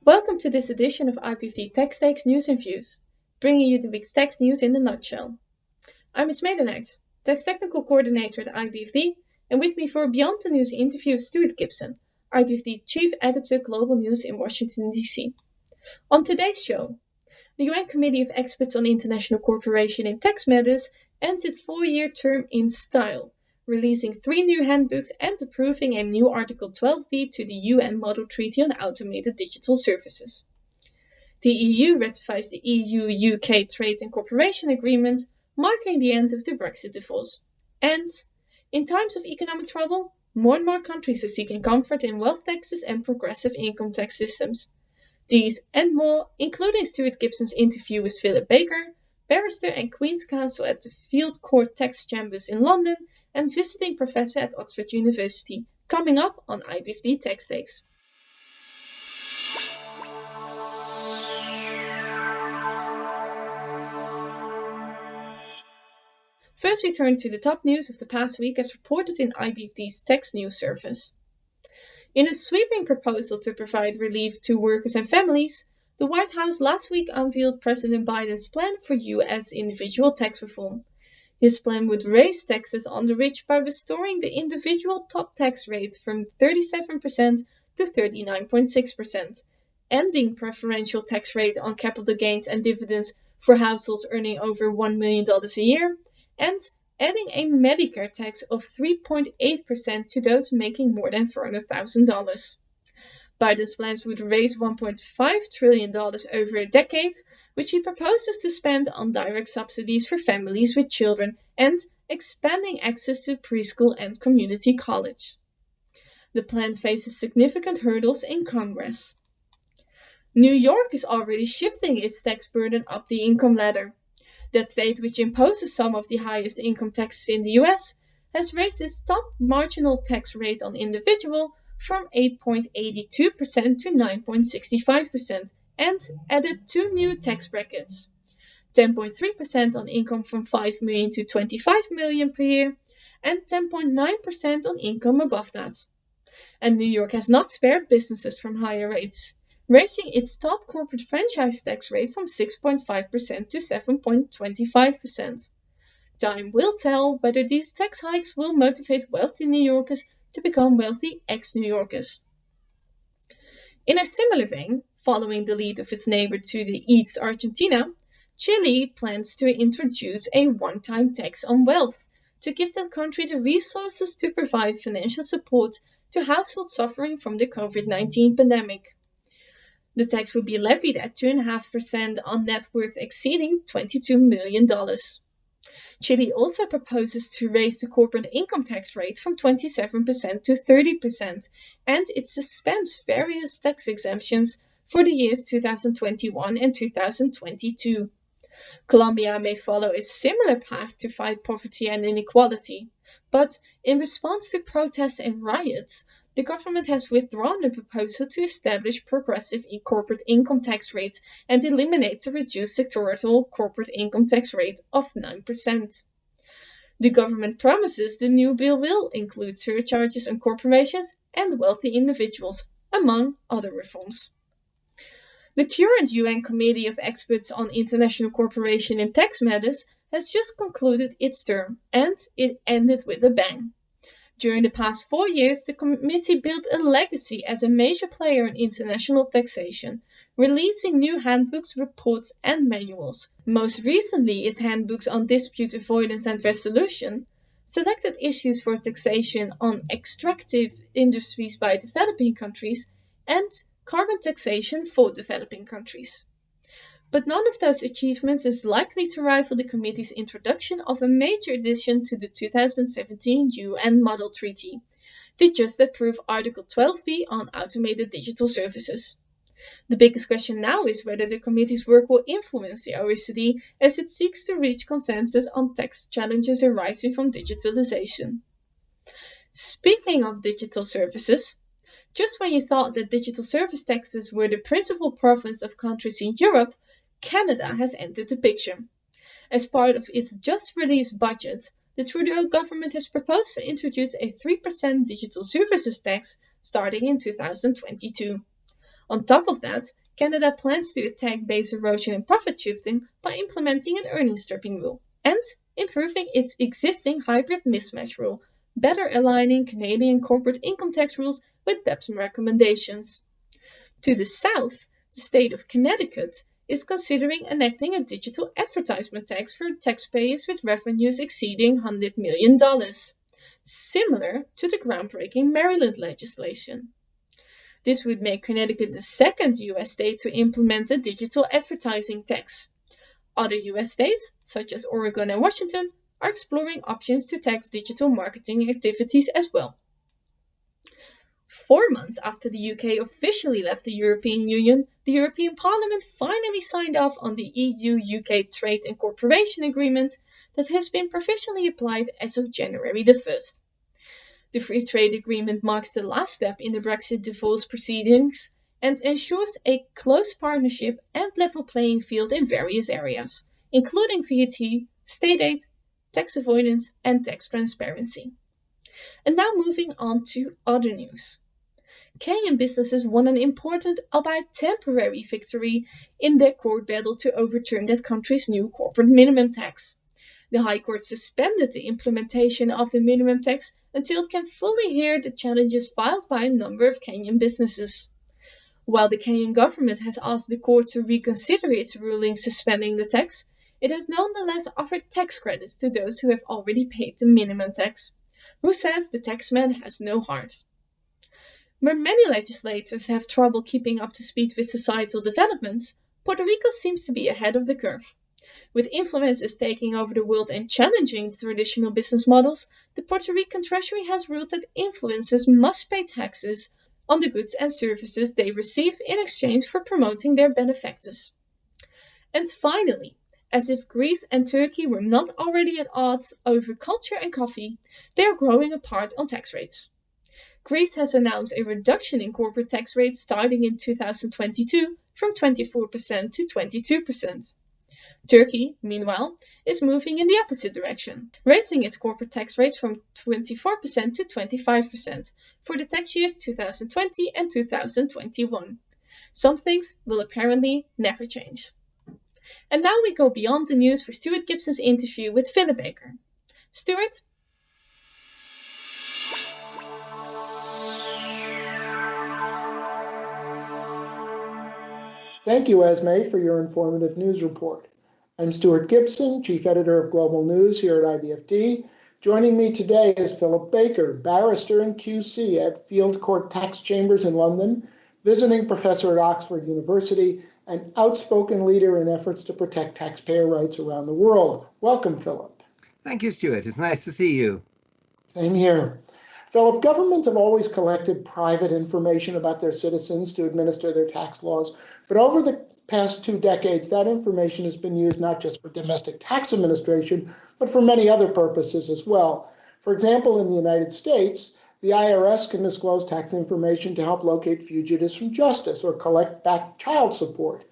Welcome to this edition of IBFD Tax News and Views, bringing you the week's tax news in a nutshell. I'm Ms. Medenijs, Tax Technical Coordinator at IBFD, and with me for a Beyond the News interview is Stuart Gibson, IBFD Chief Editor Global News in Washington, D.C. On today's show, the UN Committee of Experts on International Cooperation in Tax Matters ends its 4-year term in style, releasing 3 new handbooks and approving a new Article 12b to the UN Model Treaty on Automated Digital Services. The EU ratifies the EU-UK Trade and Cooperation Agreement, marking the end of the Brexit divorce. And, in times of economic trouble, more and more countries are seeking comfort in wealth taxes and progressive income tax systems. These and more, including Stuart Gibson's interview with Philip Baker, barrister and Queen's Counsel at the Field Court Tax Chambers in London, and visiting professor at Oxford University, coming up on IBFD Tax Takes. First, we turn to the top news of the past week as reported in IBFD's Tax News Service. In a sweeping proposal to provide relief to workers and families, the White House last week unveiled President Biden's plan for U.S. individual tax reform. His plan would raise taxes on the rich by restoring the individual top tax rate from 37% to 39.6%, ending preferential tax rate on capital gains and dividends for households earning over $1 million a year, and adding a Medicare tax of 3.8% to those making more than $400,000. Biden's plans would raise $1.5 trillion over a decade, which he proposes to spend on direct subsidies for families with children and expanding access to preschool and community college. The plan faces significant hurdles in Congress. New York is already shifting its tax burden up the income ladder. That state, which imposes some of the highest income taxes in the US, has raised its top marginal tax rate on individual from 8.82% to 9.65% and added 2 new tax brackets. 10.3% on income from $5 million to $25 million per year and 10.9% on income above that. And New York has not spared businesses from higher rates, raising its top corporate franchise tax rate from 6.5% to 7.25%. Time will tell whether these tax hikes will motivate wealthy New Yorkers to become wealthy ex-New Yorkers. In a similar vein, following the lead of its neighbor to the east, Argentina, Chile plans to introduce a one-time tax on wealth to give that country the resources to provide financial support to households suffering from the COVID-19 pandemic. The tax would be levied at 2.5% on net worth exceeding $22 million. Chile also proposes to raise the corporate income tax rate from 27% to 30%, and it suspends various tax exemptions for the years 2021 and 2022. Colombia may follow a similar path to fight poverty and inequality, but in response to protests and riots, the government has withdrawn the proposal to establish progressive corporate income tax rates and eliminate the reduced sectoral corporate income tax rate of 9%. The government promises the new bill will include surcharges on corporations and wealthy individuals, among other reforms. The current UN Committee of Experts on International Cooperation in Tax Matters has just concluded its term, and it ended with a bang. During the past 4 years, the committee built a legacy as a major player in international taxation, releasing new handbooks, reports, and manuals. Most recently, its handbooks on dispute avoidance and resolution, selected issues for taxation on extractive industries by developing countries, and carbon taxation for developing countries. But none of those achievements is likely to rival the committee's introduction of a major addition to the 2017 UN Model Treaty, the just approved Article 12b on automated digital services. The biggest question now is whether the committee's work will influence the OECD as it seeks to reach consensus on tax challenges arising from digitalization. Speaking of digital services, just when you thought that digital service taxes were the principal province of countries in Europe, Canada has entered the picture. As part of its just-released budget, the Trudeau government has proposed to introduce a 3% digital services tax starting in 2022. On top of that, Canada plans to attack base erosion and profit shifting by implementing an earnings stripping rule and improving its existing hybrid mismatch rule, better aligning Canadian corporate income tax rules with BEPS recommendations. To the south, the state of Connecticut is considering enacting a digital advertisement tax for taxpayers with revenues exceeding $100 million, similar to the groundbreaking Maryland legislation. This would make Connecticut the second US state to implement a digital advertising tax. Other US states, such as Oregon and Washington, are exploring options to tax digital marketing activities as well. 4 months after the UK officially left the European Union, the European Parliament finally signed off on the EU-UK Trade and Cooperation Agreement that has been provisionally applied as of January the 1st. The Free Trade Agreement marks the last step in the Brexit divorce proceedings and ensures a close partnership and level playing field in various areas, including VAT, state aid, tax avoidance, and tax transparency. And now moving on to other news. Kenyan businesses won an important, albeit temporary, victory in their court battle to overturn that country's new corporate minimum tax. The High Court suspended the implementation of the minimum tax until it can fully hear the challenges filed by a number of Kenyan businesses. While the Kenyan government has asked the court to reconsider its ruling suspending the tax, it has nonetheless offered tax credits to those who have already paid the minimum tax. Who says the taxman has no heart? Where many legislators have trouble keeping up to speed with societal developments, Puerto Rico seems to be ahead of the curve. With influencers taking over the world and challenging the traditional business models, the Puerto Rican Treasury has ruled that influencers must pay taxes on the goods and services they receive in exchange for promoting their benefactors. And finally, as if Greece and Turkey were not already at odds over culture and coffee, they are growing apart on tax rates. Greece has announced a reduction in corporate tax rates starting in 2022 from 24% to 22%. Turkey, meanwhile, is moving in the opposite direction, raising its corporate tax rates from 24% to 25% for the tax years 2020 and 2021. Some things will apparently never change. And now we go beyond the news for Stuart Gibson's interview with Philip Baker. Stuart? Thank you, Esme, for your informative news report. I'm Stuart Gibson, Chief Editor of Global News here at IBFD. Joining me today is Philip Baker, Barrister and QC at Field Court Tax Chambers in London, visiting professor at Oxford University, and outspoken leader in efforts to protect taxpayer rights around the world. Welcome, Philip. Thank you, Stuart. It's nice to see you. Same here. Philip, governments have always collected private information about their citizens to administer their tax laws, but over the past 2 decades, that information has been used not just for domestic tax administration, but for many other purposes as well. For example, in the United States, the IRS can disclose tax information to help locate fugitives from justice or collect back child support.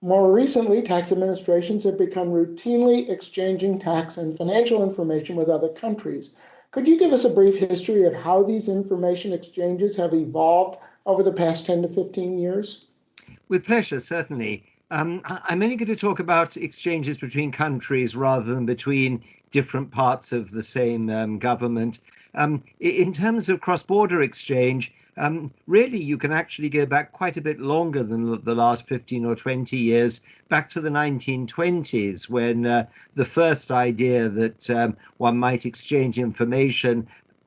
More recently, tax administrations have become routinely exchanging tax and financial information with other countries. Could you give us a brief history of how these information exchanges have evolved over the past 10 to 15 years? With pleasure, certainly. I'm only going to talk about exchanges between countries rather than between different parts of the same government. In terms of cross-border exchange, really you can actually go back quite a bit longer than the last 15 or 20 years, back to the 1920s, when the first idea that one might exchange information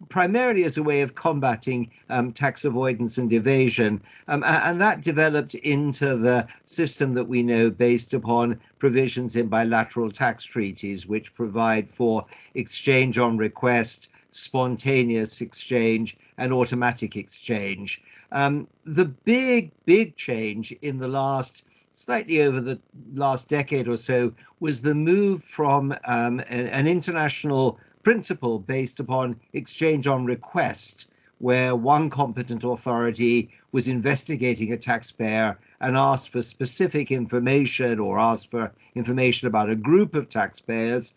primarily as a way of combating tax avoidance and evasion. And that developed into the system that we know based upon provisions in bilateral tax treaties, which provide for exchange on request, spontaneous exchange, and automatic exchange. The big change in the slightly over the last decade or so was the move from an international principle based upon exchange on request, where one competent authority was investigating a taxpayer and asked for specific information or asked for information about a group of taxpayers,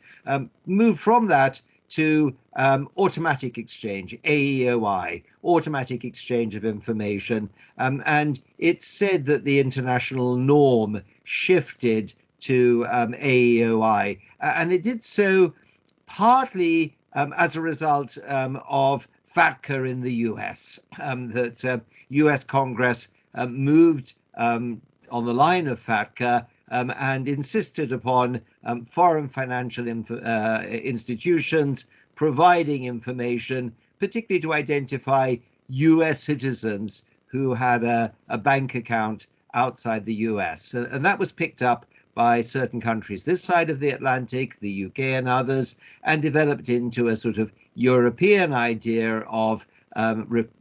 moved from that to automatic exchange, AEOI, automatic exchange of information. And it's said that the international norm shifted to AEOI, and it did so partly as a result of FATCA in the US, that US Congress moved on the line of FATCA and insisted upon foreign financial institutions providing information, particularly to identify US citizens who had a bank account outside the US. And that was picked up by certain countries this side of the Atlantic, the UK and others, and developed into a sort of European idea of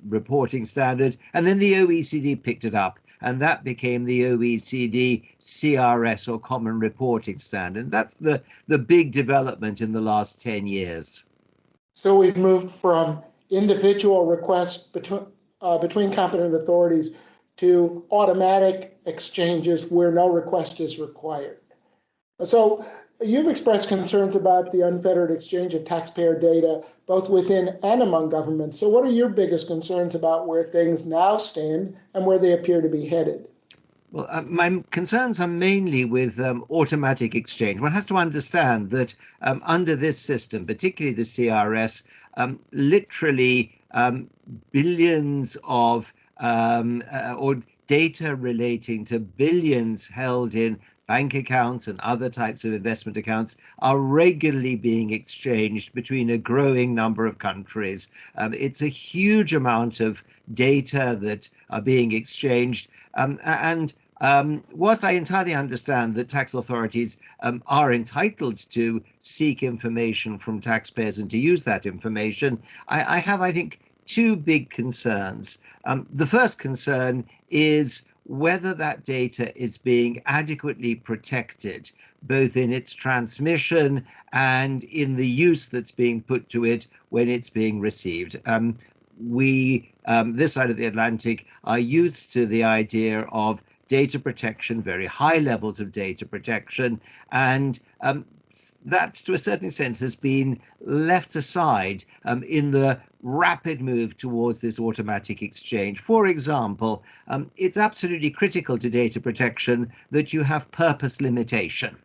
reporting standard. And then the OECD picked it up, and that became the OECD CRS, or Common Reporting Standard. That's the big development in the last 10 years. So we've moved from individual requests between competent authorities to automatic exchanges where no request is required. So you've expressed concerns about the unfettered exchange of taxpayer data, both within and among governments. So what are your biggest concerns about where things now stand and where they appear to be headed? Well, my concerns are mainly with automatic exchange. One has to understand that under this system, particularly the CRS, literally billions of or data relating to billions held in bank accounts and other types of investment accounts are regularly being exchanged between a growing number of countries. It's a huge amount of data that are being exchanged. Whilst I entirely understand that tax authorities are entitled to seek information from taxpayers and to use that information, I have, I think, two big concerns. The first concern is whether that data is being adequately protected, both in its transmission and in the use that's being put to it when it's being received. We, this side of the Atlantic, are used to the idea of data protection, very high levels of data protection, and that to a certain extent has been left aside in the rapid move towards this automatic exchange. For example, it's absolutely critical to data protection that you have purpose limitation.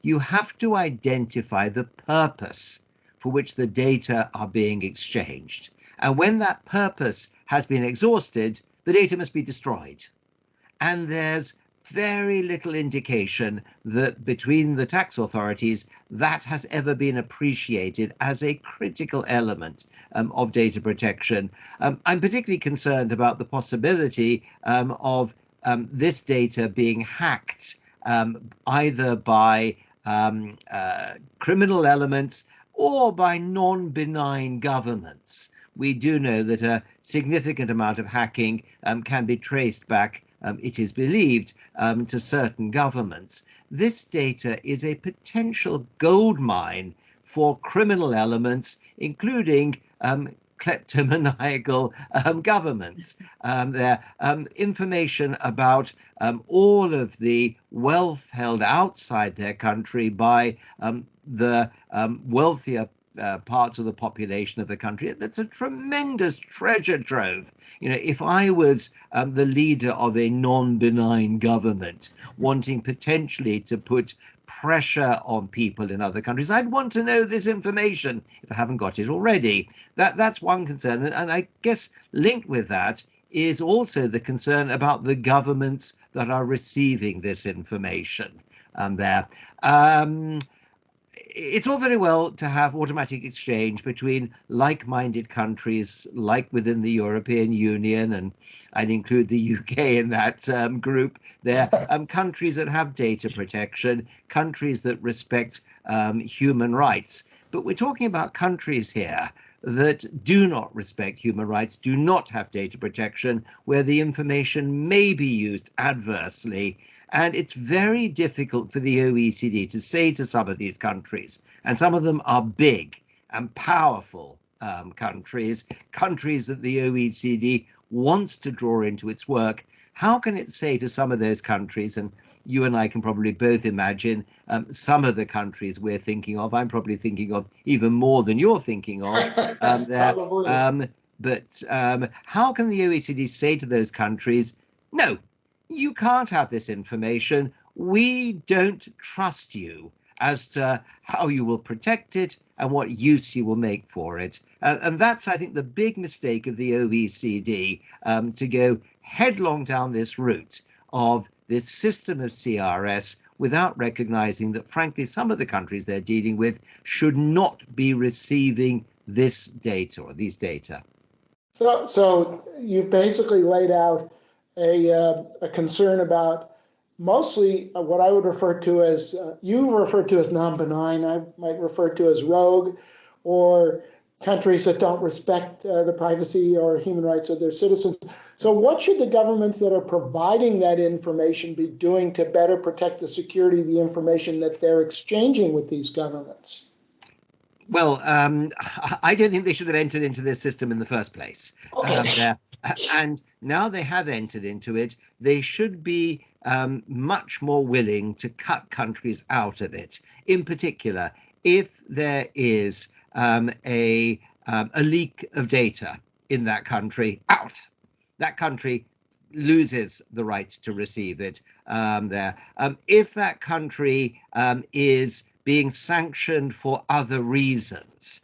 You have to identify the purpose for which the data are being exchanged. And when that purpose has been exhausted, the data must be destroyed. And there's very little indication that between the tax authorities that has ever been appreciated as a critical element of data protection. I'm particularly concerned about the possibility of this data being hacked either by criminal elements or by non-benign governments. We do know that a significant amount of hacking can be traced back, it is believed, to certain governments. This data is a potential gold mine for criminal elements, including kleptomaniacal governments. Their information about all of the wealth held outside their country by the wealthier parts of the population of the country. That's a tremendous treasure trove. You know, if I was the leader of a non-benign government wanting potentially to put pressure on people in other countries, I'd want to know this information if I haven't got it already. That's one concern. And I guess linked with that is also the concern about the governments that are receiving this information there. It's all very well to have automatic exchange between like-minded countries, like within the European Union, and I'd include the UK in that group. They're countries that have data protection, countries that respect human rights. But we're talking about countries here that do not respect human rights, do not have data protection, where the information may be used adversely. And it's very difficult for the OECD to say to some of these countries, and some of them are big and powerful countries that the OECD wants to draw into its work, how can it say to some of those countries, and you and I can probably both imagine some of the countries we're thinking of, I'm probably thinking of even more than you're thinking of there. Probably. But how can the OECD say to those countries, no, you can't have this information. We don't trust you as to how you will protect it and what use you will make for it. And that's, I think, the big mistake of the OECD, to go headlong down this route of this system of CRS without recognizing that, frankly, some of the countries they're dealing with should not be receiving this data or these data. So you've basically laid out a concern about mostly what I would refer to as, you refer to as non-benign, I might refer to as rogue, or countries that don't respect the privacy or human rights of their citizens. So what should the governments that are providing that information be doing to better protect the security of the information that they're exchanging with these governments? Well, I don't think they should have entered into this system in the first place. Okay. And now they have entered into it, they should be much more willing to cut countries out of it. In particular, if there is a leak of data in that country, out. That country loses the right to receive it there. If that country is being sanctioned for other reasons,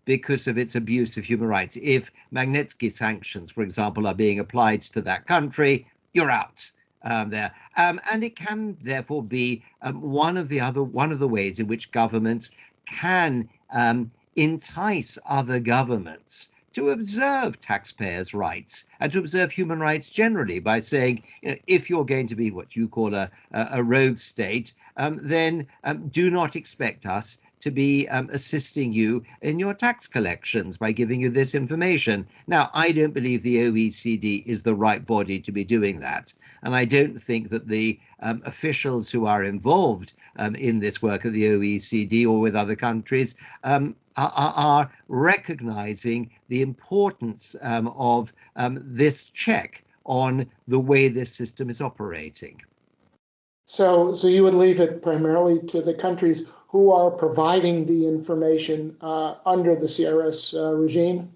because of its abuse of human rights. If Magnitsky sanctions, for example, are being applied to that country, you're out there. And it can therefore be one of the ways in which governments can entice other governments to observe taxpayers' rights and to observe human rights generally by saying, if you're going to be what you call a rogue state, then do not expect us to be assisting you in your tax collections by giving you this information. Now, I don't believe the OECD is the right body to be doing that. And I don't think that the officials who are involved in this work at the OECD or with other countries are recognizing the importance of this check on the way this system is operating. So you would leave it primarily to the countries who are providing the information under the CRS regime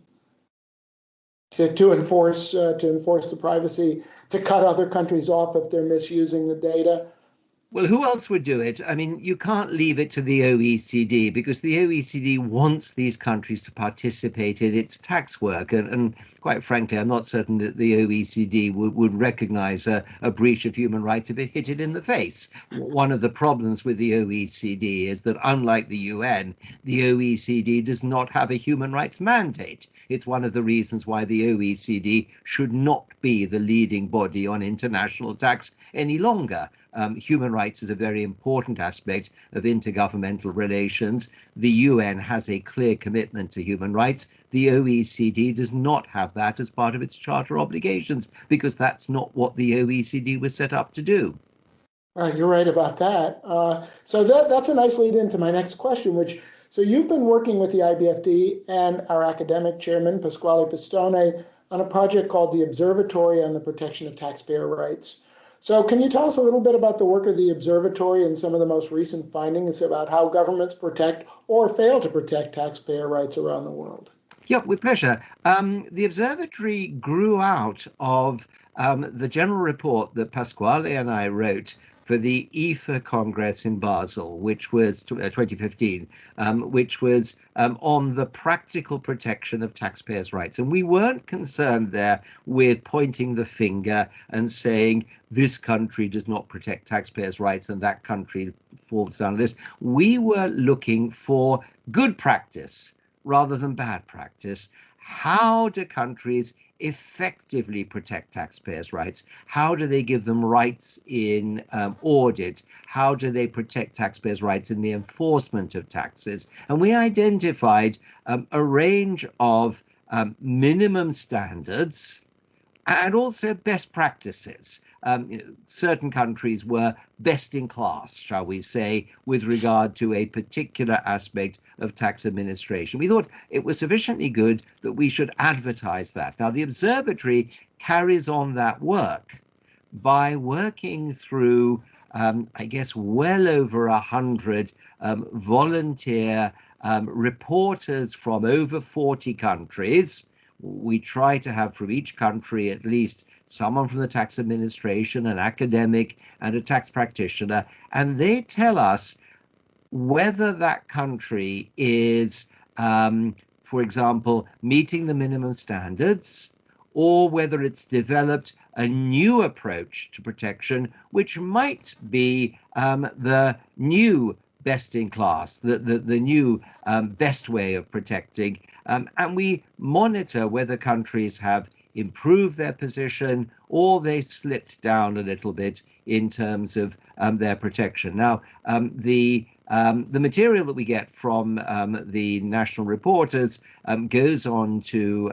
to enforce the privacy, to cut other countries off if they're misusing the data. Well, who else would do it? I mean, you can't leave it to the OECD because the OECD wants these countries to participate in its tax work. And quite frankly, I'm not certain that the OECD would recognize a breach of human rights if it hit it in the face. One of the problems with the OECD is that, unlike the UN, the OECD does not have a human rights mandate. It's one of the reasons why the OECD should not be the leading body on international tax any longer. Human rights is a very important aspect of intergovernmental relations. The UN has a clear commitment to human rights. The OECD does not have that as part of its charter obligations because that's not what the OECD was set up to do. You're right about that. So that's a nice lead into my next question, so you've been working with the IBFD and our academic chairman, Pasquale Pistone, on a project called the Observatory on the Protection of Taxpayer Rights. So can you tell us a little bit about the work of the Observatory and some of the most recent findings about how governments protect or fail to protect taxpayer rights around the world? Yeah, with pleasure. The Observatory grew out of the general report that Pasquale and I wrote for the IFA Congress in Basel, which was 2015, which was on the practical protection of taxpayers' rights. And we weren't concerned there with pointing the finger and saying this country does not protect taxpayers' rights and that country falls down to this. We were looking for good practice rather than bad practice. How do countries effectively protect taxpayers' rights? How do they give them rights in audit? How do they protect taxpayers' rights in the enforcement of taxes? And we identified a range of minimum standards and also best practices certain countries were best in class, shall we say, with regard to a particular aspect of tax administration. We thought it was sufficiently good that we should advertise that. Now, the Observatory carries on that work by working through, I guess, well over 100 volunteer reporters from over 40 countries. We try to have from each country at least someone from the tax administration, an academic, and a tax practitioner, and they tell us whether that country is, for example, meeting the minimum standards, or whether it's developed a new approach to protection, which might be the new best in class, the new best way of protecting. And we monitor whether countries have improved their position or they've slipped down a little bit in terms of their protection. Now, the material that we get from the national reporters goes on to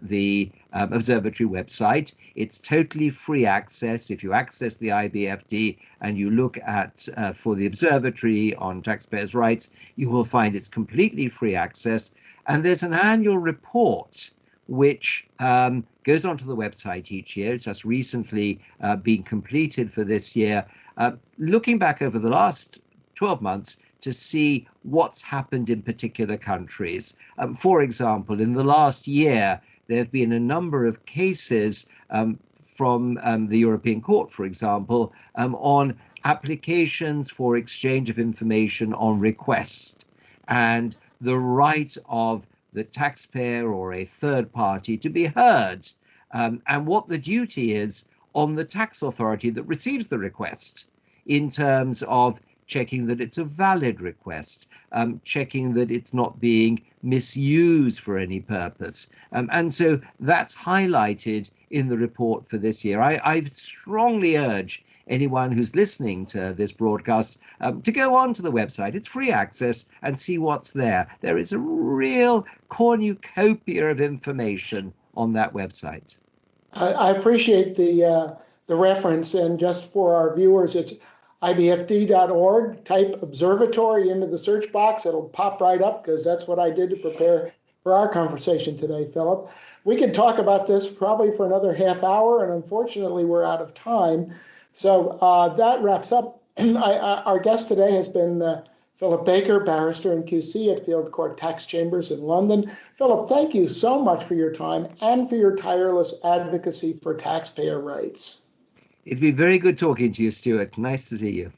the Observatory website. It's totally free access. If you access the IBFD and you look at for the Observatory on taxpayers' rights, you will find it's completely free access. And there's an annual report which goes onto the website each year. It's just recently been completed for this year, looking back over the last 12 months to see what's happened in particular countries. For example, in the last year, there have been a number of cases from the European Court, for example, on applications for exchange of information on request and the right of the taxpayer or a third party to be heard, and what the duty is on the tax authority that receives the request in terms of checking that it's a valid request, checking that it's not being misused for any purpose. And so that's highlighted in the report for this year. I strongly urge anyone who's listening to this broadcast to go on to the website. It's free access and see what's there. There is a real cornucopia of information on that website. I appreciate the reference, and just for our viewers, it's ibfd.org. Type Observatory into the search box. It'll pop right up, because that's what I did to prepare for our conversation today, Philip. We could talk about this probably for another half hour, and unfortunately we're out of time. So that wraps up. Our guest today has been Philip Baker, barrister and QC at Field Court Tax Chambers in London. Philip, thank you so much for your time and for your tireless advocacy for taxpayer rights. It's been very good talking to you, Stuart. Nice to see you.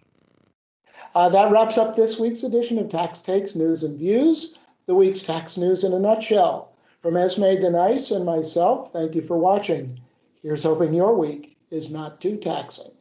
That wraps up this week's edition of Tax Takes News and Views, the week's tax news in a nutshell. From Esme Denice and myself, thank you for watching. Here's hoping your week is not too taxing.